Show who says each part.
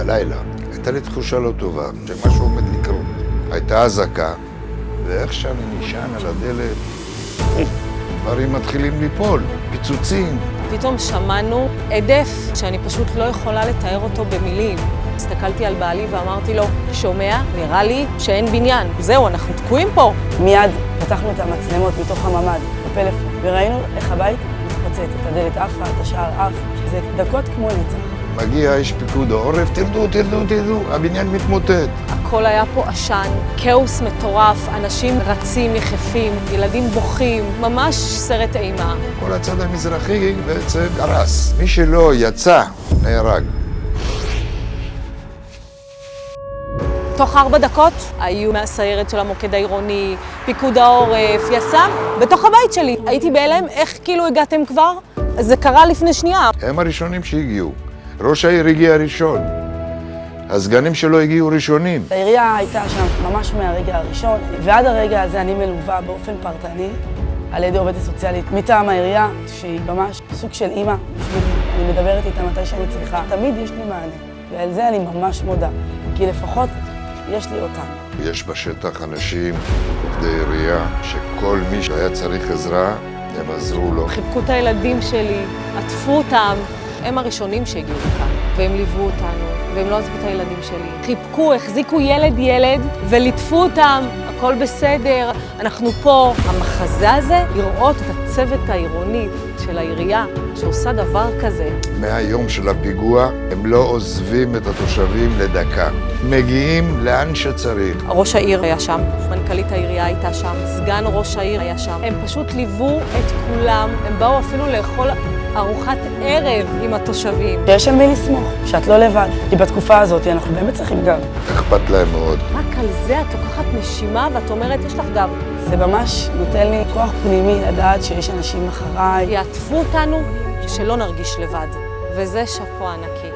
Speaker 1: בלילה הייתה לי תחושה לא טובה, שמשהו עומד לקרות. הייתה אזעקה, ואיך שאני נשען על הדלת, דברים מתחילים ליפול, פיצוצים.
Speaker 2: פתאום שמענו עדף שאני פשוט לא יכולה לתאר אותו במילים. הסתכלתי על בעלי ואמרתי לו, שומע? נראה לי שאין בניין. זהו, אנחנו תקועים פה.
Speaker 3: מיד פתחנו את המצלמות מתוך הממ"ד, בפלאפון, וראינו איך הבית מתפוצץ, את הדלת עפה, את השער עף. זה דקות כמו נצח.
Speaker 1: מגיע איש פיקוד העורף, תרדו, הבניין מתמוטט.
Speaker 2: הכל היה פה עשן, כאוס מטורף, אנשים רצים, יחפים, ילדים בוכים, ממש סרט אימה.
Speaker 1: כל הצד המזרחי בעצם קרס. מי שלא יצא, נהרג.
Speaker 2: תוך 4 דקות היו מהסיירת של המוקד העירוני, פיקוד העורף, יס"מ, בתוך הבית שלי. הייתי בהלם, איך כאילו הגעתם כבר? זה קרה לפני שנייה.
Speaker 1: הם הראשונים שהגיעו. ראש העיר הגיע ראשון. הסגנים שלו הגיעו ראשונים.
Speaker 3: העירייה הייתה שם ממש מהרגע הראשון, ועד הרגע הזה אני מלווה באופן פרטני על ידי עובדת סוציאלית מטעם העירייה, שהיא ממש סוג של אימא בשבילי. אני מדברת איתה מתי שאני צריכה. תמיד יש לי מענה, ועל זה אני ממש מודה, כי לפחות יש לי אותם.
Speaker 1: יש בשטח אנשים, עובדי עירייה, שכל מי שהיה צריך עזרה, הם עזרו לו.
Speaker 2: חיבקו את הילדים שלי, עטפו אותם. הם הראשונים שהגיעו לכאן, והם ליוו אותנו, והם לא עזבו את הילדים שלי. חיבקו, החזיקו ילד, וליטפו אותם, הכל בסדר, אנחנו פה. המחזה הזה, לראות את הצוות העירוני של העירייה, שעושה דבר כזה.
Speaker 1: מהיום של הפיגוע, הם לא עוזבים את התושבים לדקה. מגיעים לאן שצריך.
Speaker 2: ראש העיר היה שם, מנכ"לית העירייה הייתה שם, סגן ראש העיר היה שם. הם פשוט ליוו את כולם, הם באו אפילו לאכול ארוחת ערב עם התושבים.
Speaker 3: יש על מי לסמוך, שאת לא לבד. כי בתקופה הזאת אנחנו באמת צריכים גב.
Speaker 1: אכפת להם מאוד.
Speaker 2: רק על זה את לוקחת נשימה ואת אומרת, יש לך גב.
Speaker 3: זה ממש נותן לי כוח פנימי לדעת שיש אנשים אחריי.
Speaker 2: יעטפו אותנו שלא נרגיש לבד, וזה שאפו ענקי.